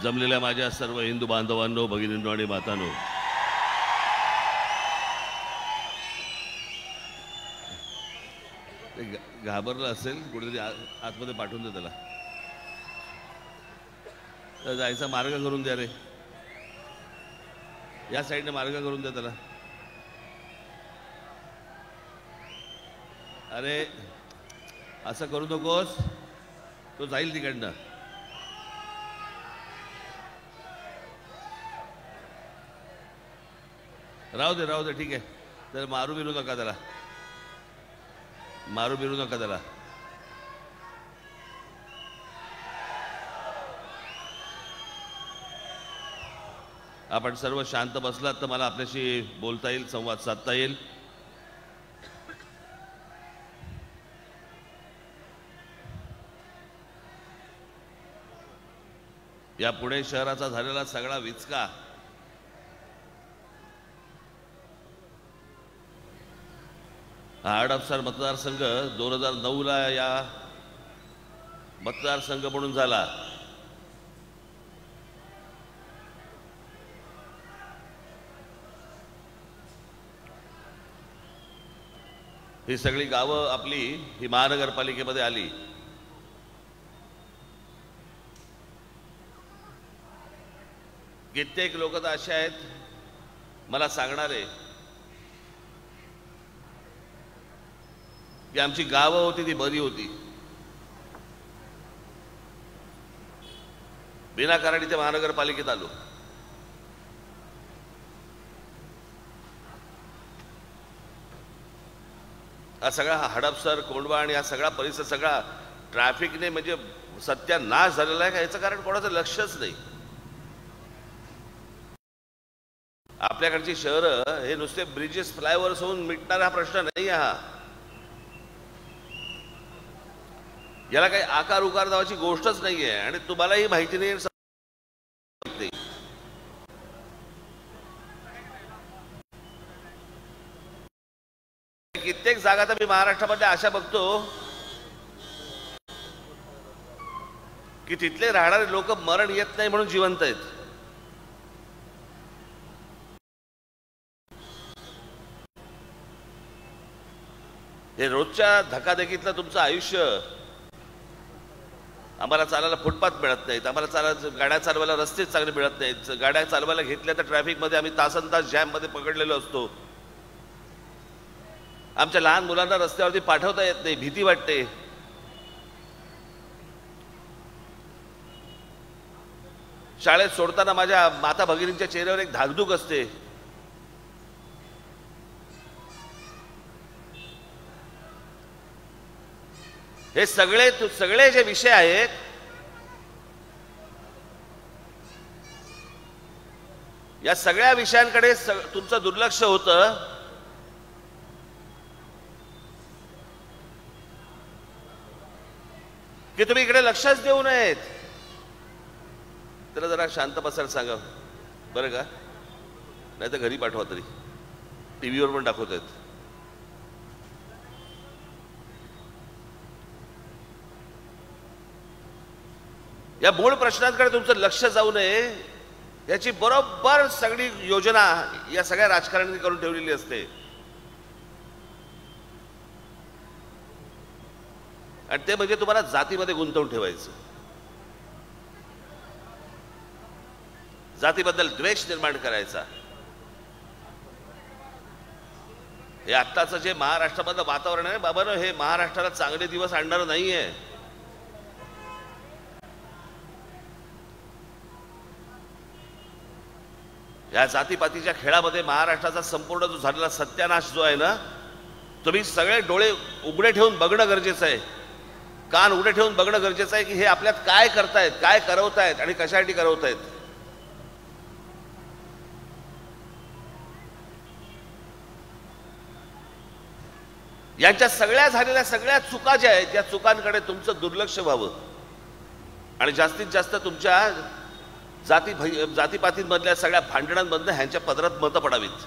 जमलेल्या माझ्या सर्व हिंदू बांधवांनो, भगिनींनो आणि मातांनो, घाबरलं असेल कुठेतरी आतमध्ये पाठवून दे त्याला. जायचा मार्ग करून द्या रे, या साईडने मार्ग करून द्या त्याला. अरे असं करू नकोस, तो जाईल तिकडनं. राहू दे ठीक आहे. तर मारू बिरू नका त्याला, मारू बिरू नका त्याला. आपण सर्व शांत बसलात तर मला आपल्याशी बोलता येईल, संवाद साधता येईल. या पुणे शहराचा झालेला सगळा विचका हा हडपसर मतदारसंघ 2009ला या मतदारसंघ म्हणून झाला. ही सगळी गावं आपली ही महानगरपालिकेमध्ये आली. कित्येक लोक तर असे आहेत मला सांगणारे की आमची गावं होती ती बरी होती, विनाकारण इथे महानगरपालिकेत आलो. हा सगळा हडपसर, कोंढवा आणि हा सगळा परिसर सगळा ट्रॅफिकने म्हणजे सत्यानाश झालेला आहे का याचं कारण कोणाचं लक्षच नाही. आपल्याकडची शहरं हे नुसते ब्रिजेस, फ्लायओव्हर्स होऊन मिटणारा हा प्रश्न नाही. हा याला काही आकार उकार नावाची गोष्टच नाहीये आणि तुम्हालाही माहिती नाही. कित्येक जागा तर मी महाराष्ट्रामध्ये अशा बघतो की तिथले राहणारे लोक मरण येत नाही म्हणून जिवंत आहेत. हे रोजच्या धकाधकीतलं तुमचं आयुष्य. आम्हाला चालायला फुटपाथ मिळत नाहीत, आम्हाला गाड्या चालवायला रस्ते चांगले मिळत नाहीत. गाड्या चालवायला घेतल्या तर ट्रॅफिकमध्ये आम्ही तासनतास जॅममध्ये पकडलेलो असतो. आमच्या लहान मुलांना रस्त्यावरती पाठवता येत नाही, भीती वाटते. शाळेत सोडताना माझ्या माता भगिनींच्या चेहऱ्यावर एक धाकधूक असते. हे सगळे जे विषय आहेत या सगळ्या विषयांकडे तुमचं दुर्लक्ष होतं. की तुम्ही इकडे लक्षच देऊ नयेत. त्याला जरा शांत बसायला सांगा बरं का, नाही तर घरी पाठवा. तरी टीव्हीवर पण दाखवत आहेत. या मूळ प्रश्नांकडे तुमचं लक्ष जाऊ नये याची बरोबर सगळी योजना या सगळ्या राजकारण्यांनी करून ठेवलेली असते. आणि ते म्हणजे तुम्हाला जातीमध्ये गुंतवून ठेवायचं, जातीबद्दल द्वेष निर्माण करायचा. हे आत्ताचं जे महाराष्ट्रामधलं वातावरण आहे बाबांनो, हे महाराष्ट्राला चांगले दिवस आणणारं नाहीये. या जातीपातीच्या खेळामध्ये महाराष्ट्राचा संपूर्ण जो झालेला सत्यानाश जो आहे ना, तुम्ही सगळे डोळे उघडे ठेवून बघणं गरजेचं आहे, कान उघडे ठेवून बघणं गरजेचं आहे की हे आपल्यात काय करतायत, काय करवतायत आणि कशासाठी करवतायत. यांच्या सगळ्या झालेल्या सगळ्या चुका ज्या आहेत त्या चुकांकडे तुमचं दुर्लक्ष व्हावं आणि जास्तीत जास्त तुमच्या जातीपातींमधल्या सगळ्या भांडणांमधनं ह्यांच्या पदरात मतं पडावीत.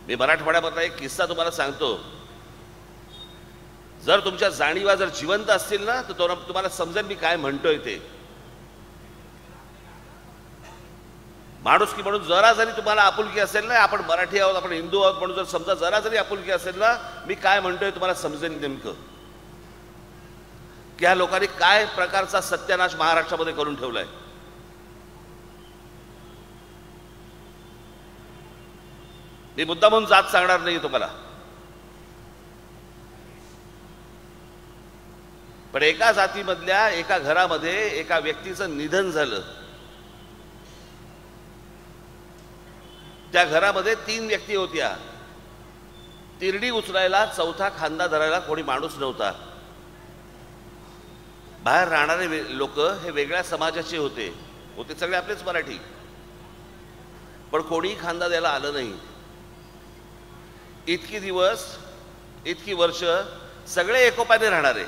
मी मराठवाड्यामधला एक किस्सा तुम्हाला सांगतो. जर तुमच्या जाणीवा जर जिवंत असतील ना तर तुम्हाला समजेल मी काय म्हणतोय ते. माणुसकी म्हणून जरा जरी तुम्हाला आपुलकी असेल ना, आपण मराठी आहोत, आपण हिंदू आहोत म्हणून जर समजा जरा जरी आपुलकी असेल ना, मी काय म्हणतोय तुम्हाला समजेल नेमकं की ह्या लोकांनी काय प्रकारचा सत्यानाश महाराष्ट्रामध्ये करून ठेवलाय. मी मुद्दा म्हणून जात सांगणार नाही तुम्हाला, पण एका जातीमधल्या एका घरामध्ये एका व्यक्तीचं निधन झालं. त्या घरामध्ये 3 व्यक्ती होत्या. तिरडी उचलायला, चौथा खांदा धरायला कोणी माणूस नव्हता. बाहेर राहणारे लोक हे वेगळ्या समाजाचे होते सगळे आपलेच मराठी, पण कोणी खांदा द्यायला आलं नाही. इतकी दिवस, इतकी वर्ष सगळे एकोप्याने राहणारे,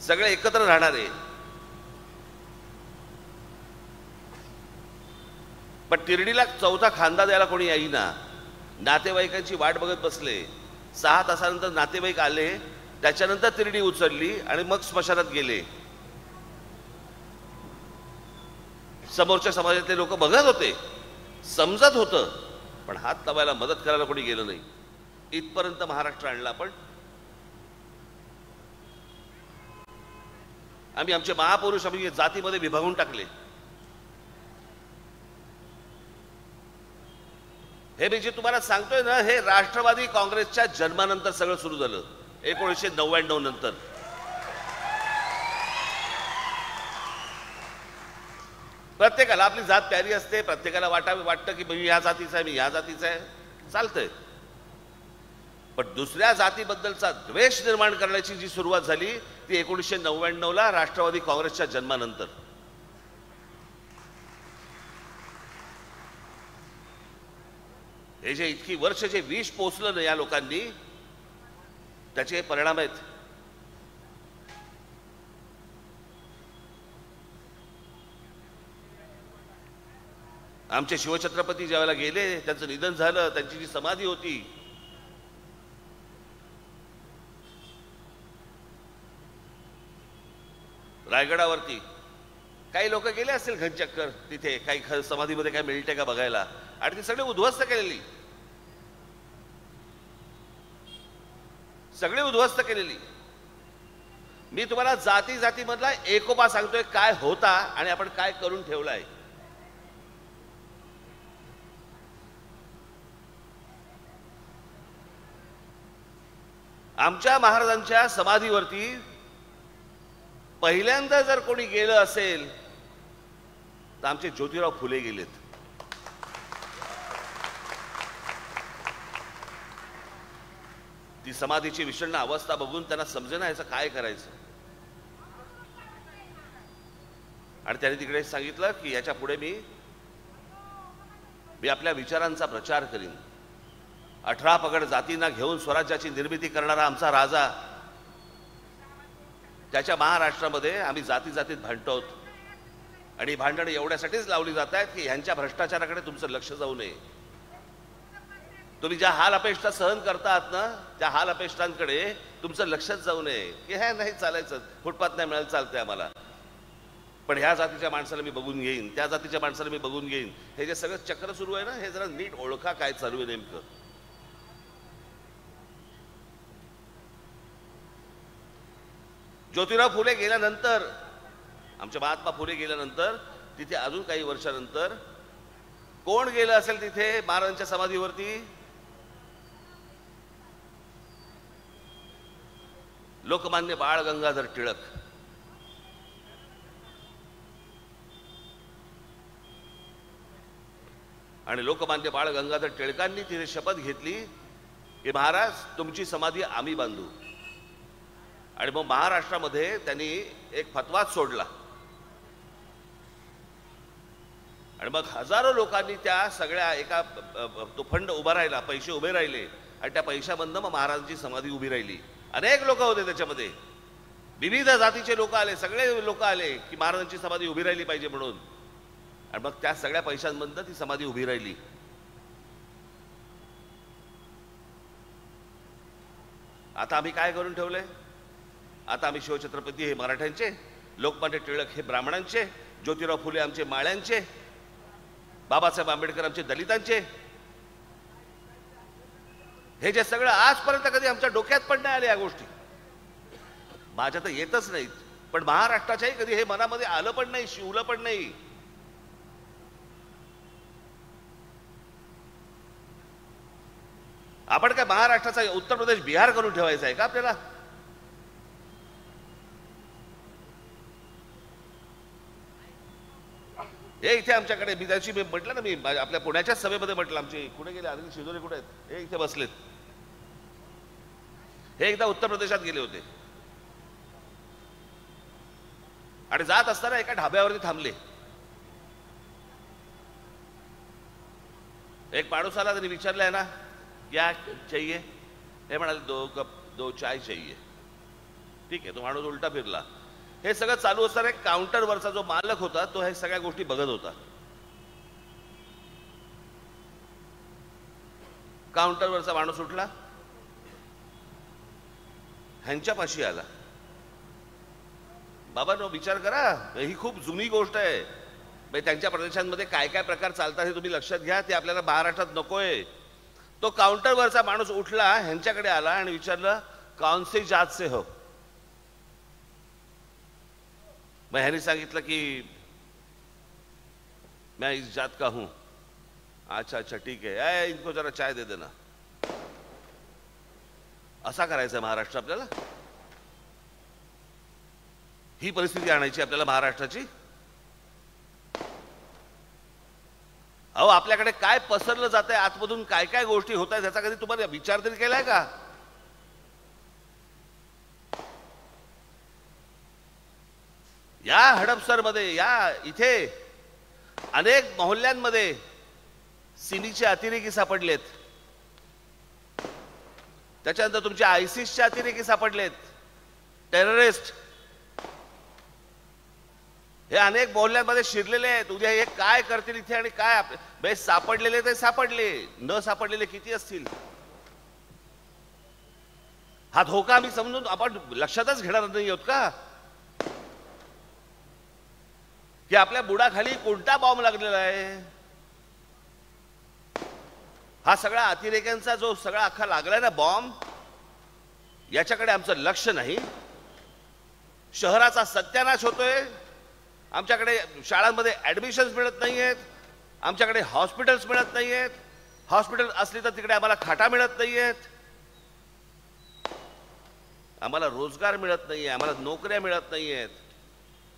सगळे एकत्र राहणारे, पण तिरडीला चौथा खांदा द्यायला कोणी येईना. नातेवाईकांची वाट बघत बसले. 6 तासानंतर नातेवाईक आले, त्याच्यानंतर तिरडी उचलली आणि मग स्मशानात गेले. समोरच्या समाजातले लोक बघत होते, समजत होतं, पण हात लावायला मदत करायला कोणी गेलं नाही. इथपर्यंत महाराष्ट्र आणला. आपण आमचे महापुरुष आम्ही जातीमध्ये विभागून टाकले. हे मी जे तुम्हाला सांगतोय ना, हे राष्ट्रवादी काँग्रेसच्या जन्मानंतर सगळं सुरू झालं. 1999 नंतर प्रत्येकाला आपली जात प्यारी असते, प्रत्येकाला वाटतं की मी या जातीचा आहे, मी या जातीचा आहे, चालतंय. पण दुसऱ्या जातीबद्दलचा द्वेष निर्माण करण्याची जी सुरुवात झाली ती 1999ला राष्ट्रवादी काँग्रेसच्या जन्मानंतर. हे जे इतकी वर्ष जे विष पोचलं ना या लोकांनी, त्याचे परिणाम आहेत. आमचे शिवछत्रपती ज्यावेळेला गेले, त्यांचं निधन झालं, त्यांची जी समाधी होती, रायगडावरती काही लोक गेले असतील घनचक्कर, तिथे काही समाधीमध्ये काय मिळते का बघायला, आणि ती सगळी उद्ध्वस्त केलेली, सगळी उद्ध्वस्त केलेली. मी तुम्हाला जाती जातीमधला एकोपा सांगतोय काय होता आणि आपण काय करून ठेवलाय. आमच्या महाराजांच्या समाधीवरती पहिल्यांदा जर कोणी गेलं असेल तर आमचे ज्योतिराव फुले गेलेत. ती समाधीची विषण्ण अवस्था बघून त्यांना समजेना याचं काय करायचं, आणि त्यांनी तिकडे सांगितलं की याच्या पुढे मी आपल्या विचारांचा प्रचार करीन. 18 पगड जातींना घेऊन स्वराज्याची निर्मिती करणारा आमचा राजा, त्याच्या महाराष्ट्रामध्ये आम्ही जाती जातीत भांडतो आहोत, आणि भांडणं एवढ्यासाठीच लावली जात आहेत की ह्यांच्या भ्रष्टाचाराकडे तुमचं लक्ष जाऊ नये. तुम्ही ज्या हाल अपेष्टा सहन करता आहात ना, त्या हाल अपेष्टांकडे तुमचं लक्षच जाऊ नये की हे नाही चालायचं, फुटपाथ नाही मिळालं चालतंय आम्हाला, पण ह्या जातीच्या माणसाला मी बघून घेईन, त्या जातीच्या माणसाला मी बघून घेईन. हे जे सगळं चक्र सुरू आहे ना, हे जरा नीट ओळखा काय चालू आहे नेमकं. ज्योतिराव फुले गेल्यानंतर, आमचे महात्मा फुले गेल्यानंतर तिथे अजून काही वर्षानंतर कोण गेलं असेल तिथे महाराजांच्या समाधीवरती? लोकमान्य बाळ गंगाधर टिळक. आणि लोकमान्य बाळ गंगाधर टिळकांनी तिथे शपथ घेतली की महाराज तुमची समाधी आम्ही बांधू. आणि मग महाराष्ट्रामध्ये त्यांनी एक फतवाच सोडला, आणि मग हजारो लोकांनी त्या सगळ्या एका तो फंड उभा राहिला, पैसे उभे राहिले, आणि त्या पैशामधनं मग महाराजांची समाधी उभी राहिली. अनेक लोक होते त्याच्यामध्ये, विविध जातीचे लोक आले, सगळे लोक आले की महाराजांची समाधी उभी राहिली पाहिजे म्हणून, आणि मग त्या सगळ्या पैशांमधनं ती समाधी उभी राहिली. आता आम्ही काय करून ठेवले? आता आम्ही शिवछत्रपती हे मराठ्यांचे, लोकमान्य टिळक हे ब्राह्मणांचे, ज्योतिराव फुले आमचे माळ्यांचे, बाबासाहेब आंबेडकर आमचे दलितांचे. हे जे सगळं आजपर्यंत कधी आमच्या डोक्यात पण नाही आले या गोष्टी. माझ्या तर येतच नाहीत, पण महाराष्ट्राच्याही कधी हे मनामध्ये आलं पण नाही, शिवलं पण नाही. आपण काय महाराष्ट्राचा उत्तर प्रदेश बिहार करून ठेवायचा आहे का आपल्याला? हे इथे आमच्याकडे मी त्याची म्हटलं ना, मी आपल्या पुण्याच्या सभेमध्ये म्हटलं, आमचे कुठे गेले अनिल शिदोरे कुठे आहेत? हे इथे बसलेत. हे एकदा उत्तर प्रदेशात गेले होते आणि जात असताना एका ढाब्यावरती थांबले. एक माणूस आला, त्यांनी विचारलंय ना क्या चाहिए? हे म्हणाले 2 कप 2 चाय चाहिए. ठीक आहे, तो माणूस उलटा फिरला. हे सगळं चालू असताना एक काउंटरवरचा जो मालक होता तो हे सगळ्या गोष्टी बघत होता. काउंटरवरचा माणूस उठला, ह्यांच्यापाशी आला. बाबांनो, विचार करा, ही खूप जुनी गोष्ट आहे. त्यांच्या प्रदेशांमध्ये काय काय प्रकार चालतात हे तुम्ही लक्षात घ्या. ते आपल्याला महाराष्ट्रात नकोय. तो काउंटरवरचा माणूस उठला, ह्यांच्याकडे आला आणि विचारलं, कौन सी जात से हो? मग ह्यांनी सांगितलं की मैं इस जात का हूं. अच्छा अच्छा ठीक है, इनको जरा चाय दे देना. असा करायचा महाराष्ट्र आपल्याला? ही परिस्थिती आणायची आपल्याला महाराष्ट्राची? अहो, आपल्याकडे काय पसरलं जात आहे, आतमधून काय काय गोष्टी होत आहेत, याचा कधी तुम्हाला विचार तरी केलाय का? या हडपसरमध्ये, या इथे अनेक मोहल्ल्यांमध्ये सिमीचे अतिरेकी सापडलेत. त्याच्यानंतर तुमच्या आयसिसचे अतिरेकी सापडलेत, टेररिस्ट. हे अनेक मोहल्ल्यांमध्ये शिरलेले आहेत. उद्या हे काय करतील इथे आणि काय सापडलेले ते सापडले, न सापडलेले किती असतील? हा धोका आम्ही समजून आपण लक्षातच घेणार नाही आहोत का की आपल्या बुडाखाली कोणता बॉम्ब लागलेला आहे? हा सगळा अतिरेक्यांचा जो सगळा अख्खा लागलाय ना बॉम्ब, याच्याकडे आमचं लक्ष नाही. शहराचा सत्यानाश होतोय. आमच्याकडे शाळांमध्ये ऍडमिशन्स मिळत नाहीयेत, आमच्याकडे हॉस्पिटल्स मिळत नाहीयेत. हॉस्पिटल असली तर तिकडे आम्हाला खाटा मिळत नाहीयेत, आम्हाला रोजगार मिळत नाहीये, आम्हाला नोकऱ्या मिळत नाहीयेत,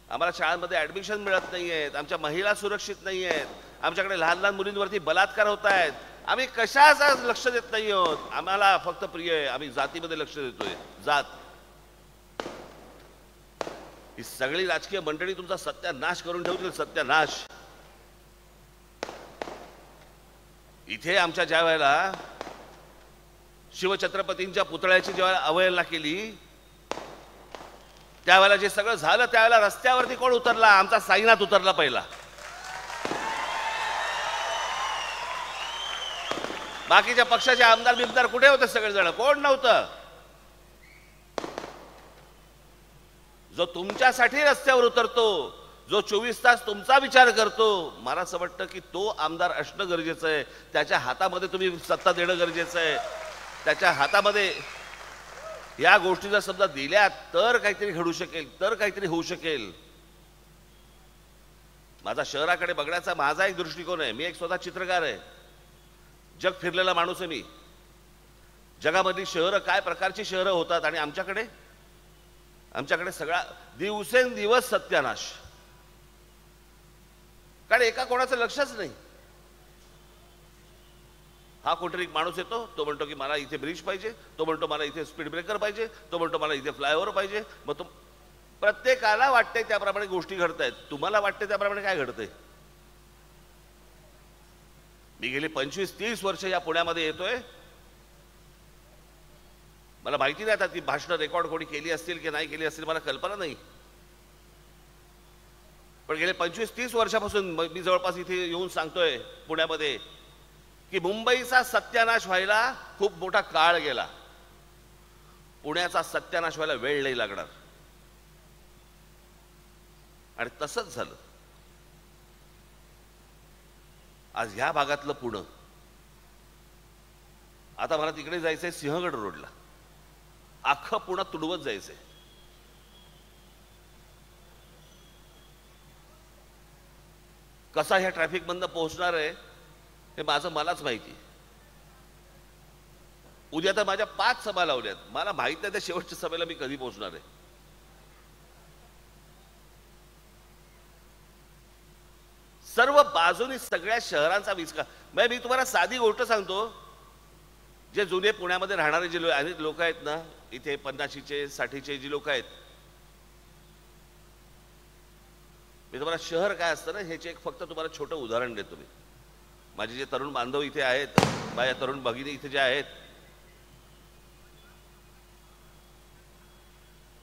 आम्हाला शाळांमध्ये ऍडमिशन मिळत नाहीयेत, आमच्या महिला सुरक्षित नाहीयेत, आमच्याकडे लहान लहान मुलींवरती बलात्कार होत आहेत. आम्ही कशाचा लक्ष देत नाही आहोत? आम्हाला फक्त प्रिय आहे, आम्ही जातीमध्ये लक्ष देतोय. जात, ही सगळी राजकीय मंडळी तुमचा सत्यानाश करून ठेवतील. सत्यानाश. इथे आमच्या ज्या वेळेला शिवछत्रपतींच्या पुतळ्याची जेव्हा अवहेलना केली, त्यावेळेला जे सगळं झालं, त्यावेळेला रस्त्यावरती कोण उतरला? आमचा साईनाथ उतरला पहिला. बाकीच्या पक्षाचे आमदार बिमदार कुठे होते? सगळेजण कोण नव्हतं. जो तुमच्यासाठी रस्त्यावर उतरतो, जो 24 तास तुमचा विचार करतो, मला असं वाटतं की तो आमदार असणं गरजेचं आहे. त्याच्या हातामध्ये तुम्ही सत्ता देणं गरजेचं आहे. त्याच्या हातामध्ये या गोष्टी जर समजा दिल्या तर काहीतरी घडू शकेल, तर काहीतरी होऊ शकेल. माझा शहराकडे बघण्याचा माझा एक दृष्टिकोन आहे. मी एक स्वतः चित्रकार आहे, जग फिरलेला माणूस आहे मी. जगामधली शहरं काय प्रकारची शहरं होतात आणि आमच्याकडे सगळा दिवसेंदिवस सत्यानाश. कारण एका कोणाचं लक्षच नाही. हा कोणतरी माणूस येतो, तो म्हणतो की मला इथे ब्रिज पाहिजे, तो म्हणतो मला इथे स्पीड ब्रेकर पाहिजे, तो म्हणतो मला इथे फ्लायओव्हर पाहिजे. मग तो प्रत्येकाला वाटते त्याप्रमाणे गोष्टी घडतायत. तुम्हाला वाटते त्याप्रमाणे काय घडतंय? मी गेली 25-30 वर्ष या पुण्यामध्ये येतोय. मला माहिती नाही आता ती भाषणं रेकॉर्ड कोणी केली असतील की नाही केली असतील, मला कल्पना नाही. पण गेले 25-30 वर्षापासून मी जवळपास इथे येऊन सांगतोय पुण्यामध्ये की मुंबईचा सत्यानाश व्हायला खूप मोठा काळ गेला. पुण्याचा सत्यानाश व्हायला वेळ नाही लागणार. आणि तसंच झालं. आज ह्या भागातलं पुणं, आता मला तिकडे जायचंय सिंहगड रोडला, अख्खं पुणं तुडवत जायचंय. कसा ह्या ट्रॅफिक मधनं पोहोचणार आहे हे मलाच माहिती. उद्या तर माझ्या 5 सभा लावल्यात, मला माहित नाही त्या शेवटच्या सभेला मी कधी पोहोचणार आहे. सर्व बाजूनी सगळ्या शहरांचा विस्कार. मी तुम्हाला साधी गोष्ट सांगतो. जे जुने पुण्यामध्ये राहणारे जे लोक आहेत ना, इथे 50चे 60चे जी लोक आहेत, मी तुम्हाला शहर काय असतं ना ह्याचे एक फक्त तुम्हाला छोटं उदाहरण देतो. मी माझे जे तरुण बांधव इथे आहेत, माझ्या तरुण भगिनी इथे जे आहेत,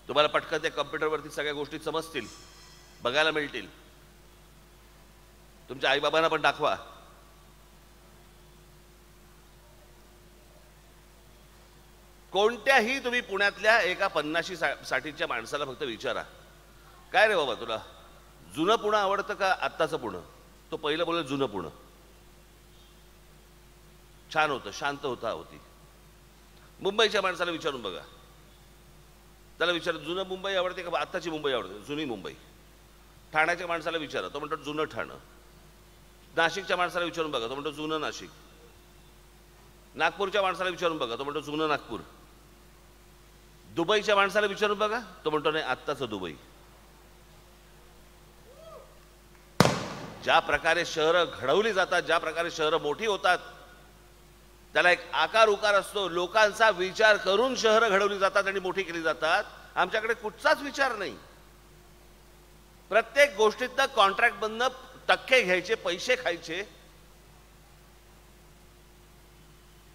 तुम्हाला पटकन त्या कम्प्युटरवरती सगळ्या गोष्टी समजतील, बघायला मिळतील. तुमच्या आईबाबांना पण दाखवा. कोणत्याही तुम्ही पुण्यातल्या एका 50-60च्या माणसाला फक्त विचारा, काय रे बाबा तुला जुनं पुणं आवडतं का आत्ताचं पुणं? तो पहिलं बोलेल जुनं पुणं. छान होतं, शांत होती. मुंबईच्या माणसाला विचारून बघा, त्याला विचार जुनं मुंबई आवडते का आत्ताची मुंबई आवडते? जुनी मुंबई. ठाण्याच्या माणसाला विचारा, तो म्हणतो जुनं ठाणं. नाशिकच्या माणसाला विचारून बघा, तो म्हणतो जुनं नाशिक. नागपूरच्या माणसाला विचारून बघा, तो म्हणतो जुनं नागपूर. दुबईच्या माणसाला विचारून बघा, तो म्हणतो नाही आत्ताचं दुबई. ज्या प्रकारे शहरं घडवली जातात, ज्या प्रकारे शहरं मोठी होतात, त्याला एक आकार उकार असतो. लोकांचा विचार करून शहरं घडवली जातात आणि मोठी केली जातात. आमच्याकडे कुठचाच विचार नाही. प्रत्येक गोष्टीतनं कॉन्ट्रॅक्ट मधनं टक्के घ्यायचे, पैसे खायचे.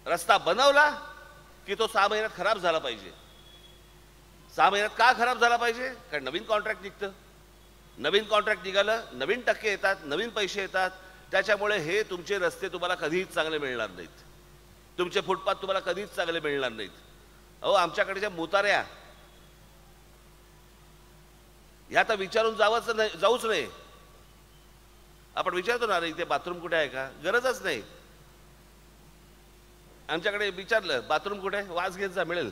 रस्ता बनवला की तो 6 महिन्यात खराब झाला पाहिजे. 6 महिन्यात का खराब झाला पाहिजे? कारण नवीन कॉन्ट्रॅक्ट निघतं. नवीन कॉन्ट्रॅक्ट निघालं, नवीन टक्के येतात, नवीन पैसे येतात. त्याच्यामुळे हे तुमचे रस्ते तुम्हाला कधीच चांगले मिळणार नाहीत. तुमचे फुटपाथ तुम्हाला कधीच चांगले मिळणार नाहीत. अहो आमच्याकडच्या मुताऱ्या ह्या तर विचारून जाऊच नाही. आपण विचारतो ना, इथे बाथरूम कुठे आहे का? गरजच नाही. आमच्याकडे विचारलं बाथरूम कुठे आहे, वास घेत जा, मिळेल.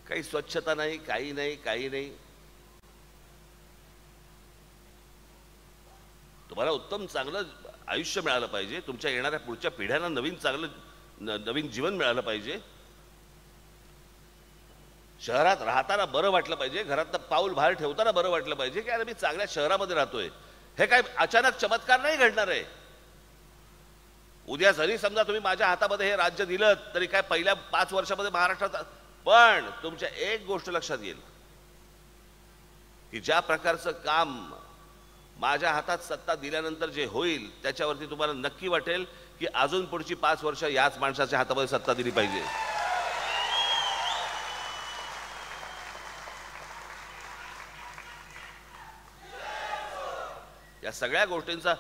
काही स्वच्छता नाही, काही नाही. तुम्हाला उत्तम चांगलं आयुष्य मिळालं पाहिजे. तुमच्या येणाऱ्या पुढच्या पिढ्यांना नवीन जीवन मिळालं पाहिजे. शहरात राहताना बरं वाटलं पाहिजे. घरात पाऊल बाहेर ठेवताना बरं वाटलं पाहिजे की अरे मी चांगल्या शहरामध्ये राहतोय. हे काय अचानक चमत्कार नाही घडणार आहे. उद्या जरी समजा तुम्ही माझ्या हातामध्ये हे राज्य दिलं तरी काय पहिल्या 5 वर्षामध्ये महाराष्ट्रात, पण तुमच्या एक गोष्ट लक्षात येईल की ज्या प्रकारचं काम माझ्या हातात सत्ता दिल्यानंतर जे होईल त्याच्यावरती तुम्हाला नक्की वाटेल की अजून पुढची 5 वर्ष याच माणसाच्या हातामध्ये सत्ता दिली पाहिजे. या सगळ्या गोष्टींचा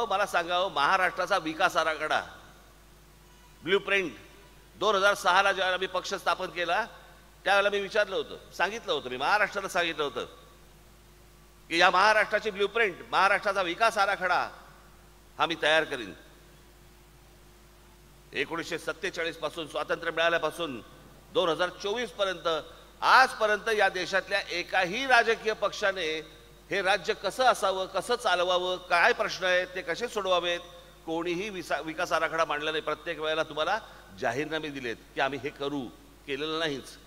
मला सांगा, महाराष्ट्राचा विकास आराखडा ब्ल्यूप्रिंट 2006ला ज्यावेळेला मी पक्ष स्थापन केला त्यावेळेला मी सांगितलं होतं, मी महाराष्ट्राला सांगितलं होतं की या महाराष्ट्राची ब्ल्यूप्रिंट, महाराष्ट्राचा विकास आराखडा हा मी तयार करीन. 1947 पासून स्वातंत्र्य मिळाल्यापासून 2024 पर्यंत आजपर्यंत या देशातल्या एकाही राजकीय पक्षाने हे राज्य कसं असावं, कसं चालवावं, काय प्रश्न आहेत ते कसे सोडवावेत, कोणीही विकास आराखडा मांडला नाही. प्रत्येक वेळेला तुम्हाला जाहीरनामे दिलेत की आम्ही हे करू, केलेलं नाहीच.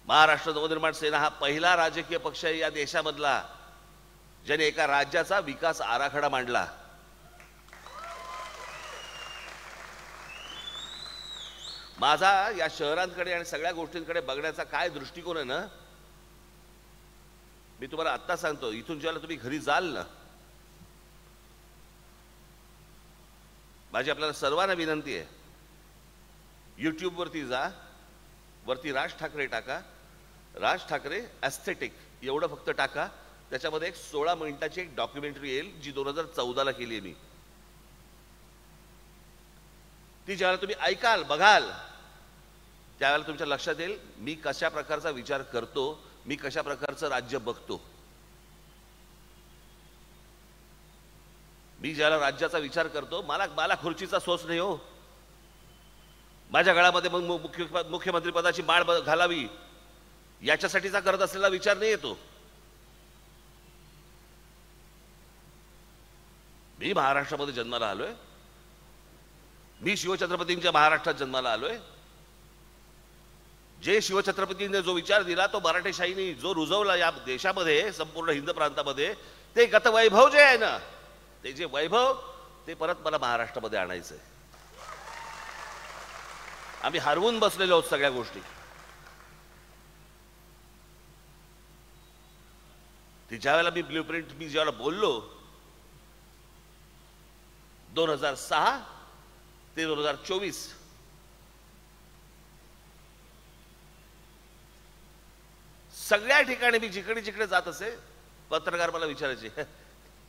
महाराष्ट्र नवनिर्माण सेना हा पहिला राजकीय पक्ष आहे या देशामधला ज्याने एका राज्याचा विकास आराखडा मांडला. माझा या शहरांकडे आणि सगळ्या गोष्टींकडे बघण्याचा काय दृष्टिकोन आहे ना, मी तुम्हाला आत्ता सांगतो. इथून ज्याला तुम्ही घरी जाल ना, माझी आपल्याला सर्वांना विनंती आहे, YouTube वरती जा, वरती राज ठाकरे टाका, राज ठाकरे एस्थेटिक एवढं फक्त टाका. त्याच्यामध्ये एक 16 मिनिटाची एक डॉक्युमेंटरी येईल जी 2014ला केली आहे मी. ती ज्यावेळेला तुम्ही ऐकाल बघाल त्यावेळेला तुमच्या लक्षात येईल मी कशा प्रकारचा विचार करतो, मी कशा प्रकारचं राज्य बघतो. मी ज्याला राज्याचा विचार करतो मला खुर्चीचा सोच नाही हो. माझ्या गळामध्ये मग मुख्यमंत्री पदाची माळ घालावी याच्यासाठीचा करत असलेला विचार नाही येतो. मी महाराष्ट्रामध्ये जन्माला आलोय, मी शिवछत्रपतींच्या महाराष्ट्रात जन्माला आलोय. जे शिवछत्रपतींनी जो विचार दिला तो मराठेशाहीने जो रुजवला या देशामध्ये संपूर्ण हिंद प्रांतामध्ये, ते गतवैभव जे आहे ना, ते जे वैभव ते परत मला महाराष्ट्रामध्ये आणायचंय. आम्ही हरवून बसलेलो आहोत सगळ्या गोष्टी. ती ज्यावेळेला मी ब्ल्यूप्रिंट मी ज्यावेळेला बोललो 2006 ते 2024 सगळ्या ठिकाणी मी जिकडे जिकडे जात असे पत्रकार मला विचारायचे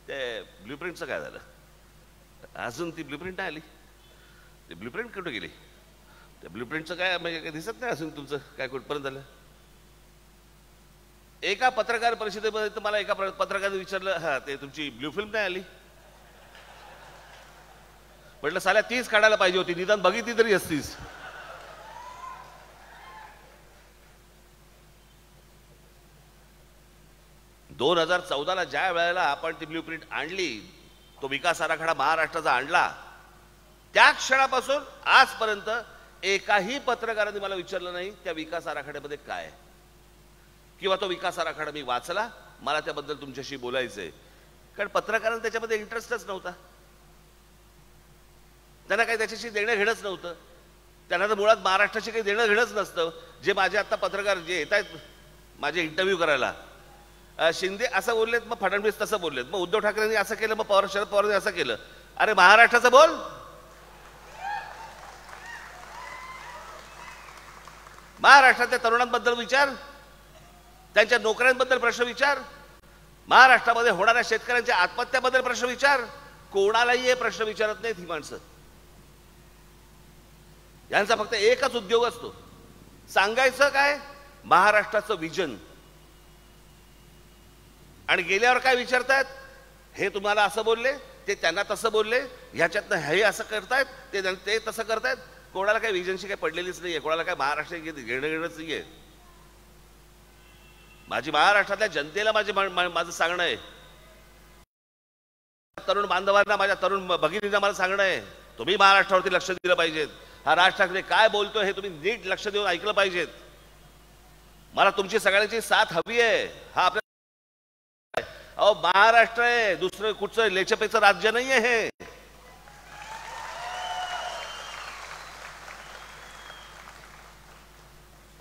ते ब्ल्यूप्रिंटचं काय झालं, अजून ती ब्ल्यूप्रिंट नाही आली, ते ब्ल्यूप्रिंट कुठे गेली, त्या ब्ल्यूप्रिंटचं काय म्हणजे दिसत नाही अजून तुमचं काय कुठपर्यंत झालं. एका पत्रकार परिषदेमध्ये मला एका पत्रकाराने विचारलं, हा ते तुमची ब्ल्यू फिल्म नाही आली. म्हटलं साल्या तीच काढायला पाहिजे होती, निदान बघितली तरी असतीस. दोन 2014ला ज्या वेळेला आपण ती ब्ल्यूप्रिंट आणली, तो विकास आराखडा महाराष्ट्राचा आणला, त्या क्षणापासून आजपर्यंत एकाही पत्रकाराने मला विचारलं नाही त्या विकास आराखड्यामध्ये काय, किंवा तो विकास आराखडा मी वाचला, मला त्याबद्दल तुमच्याशी बोलायचंय. कारण पत्रकारांना त्याच्यामध्ये इंटरेस्टच नव्हता, त्यांना काही त्याच्याशी देणं घेणंच नव्हतं. त्यांना तर मुळात महाराष्ट्राशी काही देणं घेणंच नसतं. जे माझे आता पत्रकार जे येत आहेत माझे इंटरव्ह्यू करायला, शिंदे असं बोललेत, मग फडणवीस तसं बोललेत, मग उद्धव ठाकरेंनी असं केलं, मग शरद पवारांनी असं केलं. अरे महाराष्ट्राचं बोल, महाराष्ट्रातल्या तरुणांबद्दल विचार, त्यांच्या नोकऱ्यांबद्दल प्रश्न विचार, महाराष्ट्रामध्ये होणाऱ्या शेतकऱ्यांच्या आत्महत्याबद्दल प्रश्न विचार. कोणालाही हे प्रश्न विचारत नाहीत ही माणसं. यांचा फक्त एकच उद्योग असतो, सांगायचं काय, महाराष्ट्राचं विजन. आणि गेल्यावर काय विचारतायत, हे तुम्हाला असं बोलले, ते त्यांना तसं बोलले, ह्याच्यातनं हे असं करतायत, ते तसं करतायत. कोणाला काही विजनशी काही पडलेलीच नाहीये, कोणाला काय महाराष्ट्र घेणं घेणंच नाहीये. माझी महाराष्ट्रातल्या जनतेला माझं सांगणं आहे, तरुण बांधवांना, माझ्या तरुण भगिनींना मला सांगणं आहे, तुम्ही महाराष्ट्रावरती लक्ष दिलं पाहिजेत. हा राज ठाकरे काय बोलतोय हे तुम्ही नीट लक्ष देऊन ऐकलं पाहिजेत. मला तुमची सगळ्यांची साथ हवी आहे. हा आपल्या अहो महाराष्ट्र आहे, दुसरं कुठचं लेचपेचं राज्य नाहीये हे.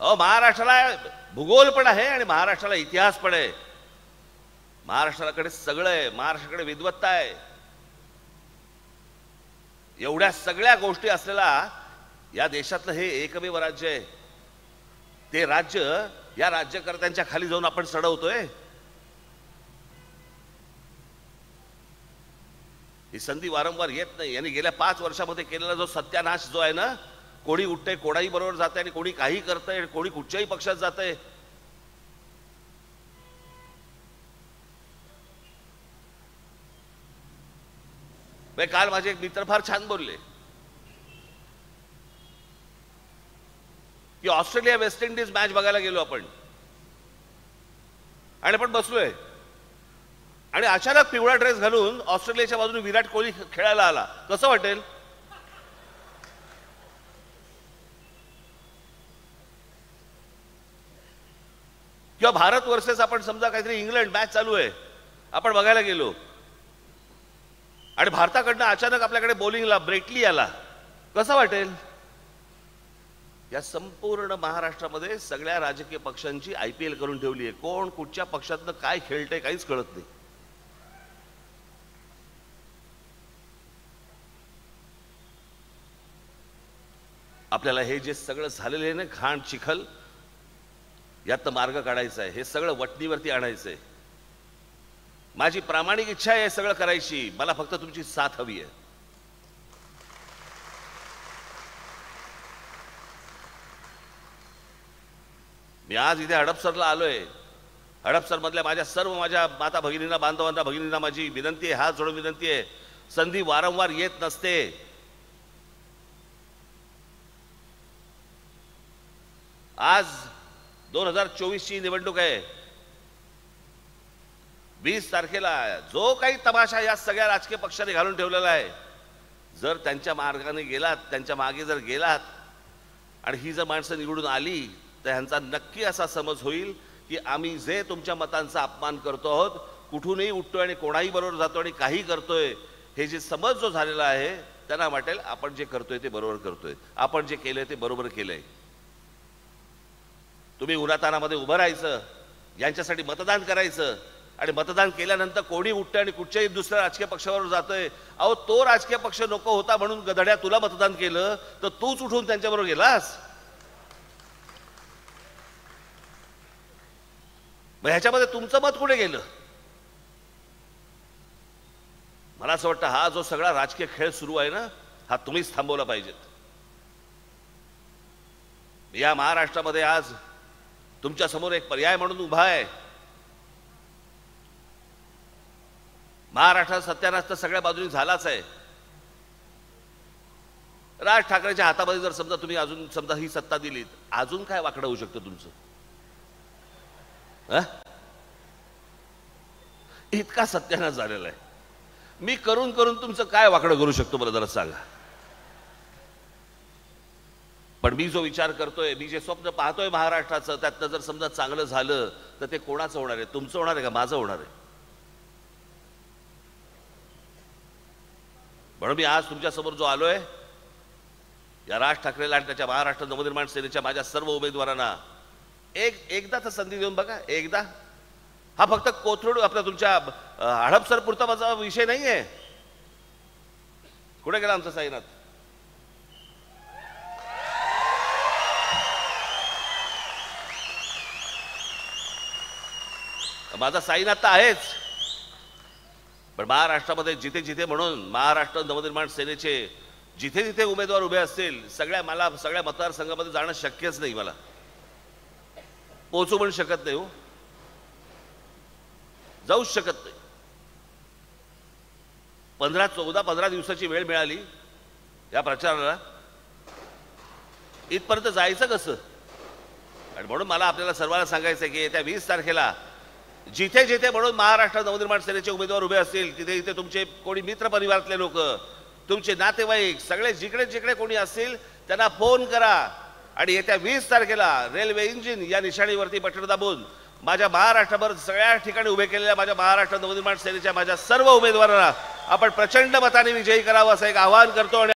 अहो महाराष्ट्राला भूगोल पण आहे आणि महाराष्ट्राला इतिहास पण आहे. महाराष्ट्राकडे सगळं आहे, महाराष्ट्राकडे विद्वत्ता आहे. एवढ्या सगळ्या गोष्टी असलेला या देशातलं हे एकमेव राज्य आहे. ते राज्य या राज्यकर्त्यांच्या खाली जाऊन आपण चढवतोय. ही संधी वारंवार येत नाही. यांनी गेल्या 5 वर्षामध्ये केलेला जो सत्यानाश जो आहे ना, कोणी उठतंय कोणाही बरोबर जात आहे आणि कोणी काही करतंय, कोणी कुठच्याही पक्षात जात आहे. काल माझे एक मित्र फार छान बोलले की ऑस्ट्रेलिया वेस्ट इंडिज मॅच बघायला गेलो आपण आणि आपण बसलोय आणि अचानक पिवळा ड्रेस घालून ऑस्ट्रेलियाच्या बाजूने विराट कोहली खेळायला आला. कसं वाटेल? किंवा भारत वर्सेस आपण समजा काहीतरी इंग्लंड मॅच चालू आहे, आपण बघायला गेलो आणि भारताकडनं अचानक आपल्याकडे बॉलिंगला ब्रेटली आला, कसं वाटेल? या संपूर्ण महाराष्ट्रामध्ये सगळ्या राजकीय पक्षांची IPL करून ठेवली आहे. कोण कुठच्या पक्षातनं काय खेळतंय काहीच कळत नाही. आपल्याला हे जे सगळं झालेलं आहे ना, घाण चिखल, यात मार्ग काढायचा आहे. हे सगळं वटणीवरती आणायचंय. माझी प्रामाणिक इच्छा आहे सगळं करायची, मला फक्त तुमची साथ हवी आहे. मी आज इथे हडपसरला आलोय. हडपसर मधल्या माझ्या माता भगिनींना, बांधवांना, भगिनींना माझी विनंती आहे, हात जोडून विनंती आहे. संधी वारंवार येत नसते. आज 2024 ची निवडणूक आहे. 20 तारखेला जो काही तमाशा या सगळ्या राजकीय पक्षांनी घालून ठेवलेला आहे, जर त्यांच्या मार्गाने गेलात, त्यांच्या मागे जर गेलात आणि ही जर माणसं निवडून आली, तर ह्यांचा नक्की असा समज होईल की आम्ही जे तुमच्या मतांचा अपमान करतो आहोत, कुठूनही उठतोय आणि कोणाही बरोबर जातो आणि काही करतोय, हे जे समज जो झालेला आहे त्यांना वाटेल आपण जे करतोय ते बरोबर करतोय, आपण जे केलंय ते बरोबर केलंय. तुम्ही उन्हातानामध्ये उभं राहायचं, यांच्यासाठी मतदान करायचं आणि मतदान केल्यानंतर कोणी उठतंय आणि कुठच्याही दुसऱ्या राजकीय पक्षावर जातोय. अहो, तो राजकीय पक्ष नको होता म्हणून गधड्या तुला मतदान केलं, तर तूच उठून त्यांच्याबरोबर गेलास. मग ह्याच्यामध्ये तुमचं मत कुठे गेलं? मला असं वाटतं हा जो सगळा राजकीय खेळ सुरू आहे ना, हा तुम्हीच थांबवला पाहिजेत. या महाराष्ट्रामध्ये आज तुमच्या समोर एक पर्याय म्हणून उभा आहे. महाराष्ट्रात सत्यानाश तर सगळ्या बाजूनी झालाच आहे. राज ठाकरेच्या हातामध्ये जर समजा तुम्ही अजून समजा ही सत्ता दिलीत, अजून काय वाकडं होऊ शकतं तुमचं? इतका सत्यानाश झालेला आहे. मी करून करून तुमचं काय वाकडं करू शकतो मला जरा सांगा. पण मी जो विचार करतोय, मी जे स्वप्न पाहतोय महाराष्ट्राचं, त्यातनं जर समजा चांगलं झालं तर ते कोणाचं होणार आहे? तुमचं होणार आहे का माझं होणार आहे? म्हणून मी आज तुमच्या समोर जो आलोय, या राज ठाकरेला आणि त्याच्या महाराष्ट्र नवनिर्माण सेनेच्या माझ्या सर्व उमेदवारांना एकदा तर संधी देऊन बघा. एकदा. हा फक्त कोथरूड आपल्या तुमच्या हडपसर पुरता माझा विषय नाहीये. कुठे गेला आमचा साईनाथ? माझा साईनाथ तर आहेच, पण महाराष्ट्रामध्ये जिथे जिथे म्हणून महाराष्ट्र नवनिर्माण सेनेचे जिथे जिथे उमेदवार उभे असतील, मला सगळ्या मतदारसंघामध्ये जाणं शक्यच नाही. मला पोहोचू पण शकत नाही. हो, जाऊच शकत नाही. 15 दिवसाची वेळ मिळाली या प्रचाराला, इथपर्यंत जायचं कसं? आणि म्हणून मला आपल्याला सर्वांना सांगायचं आहे की येत्या 20 तारखेला जिथे जिथे म्हणून महाराष्ट्र नवनिर्माण सेनेचे उमेदवार उभे असतील, तिथे तिथे तुमचे कोणी मित्र परिवारातले लोक, तुमचे नातेवाईक, सगळे जिकडे जिकडे कोणी असतील त्यांना फोन करा आणि येत्या 20 तारखेला रेल्वे इंजिन या निशाणीवरती बटन दाबून माझ्या महाराष्ट्रभर सगळ्या ठिकाणी उभे केलेल्या माझ्या महाराष्ट्र नवनिर्माण सेनेच्या माझ्या सर्व उमेदवारांना आपण प्रचंड मताने विजयी करावं असं एक आवाहन करतो.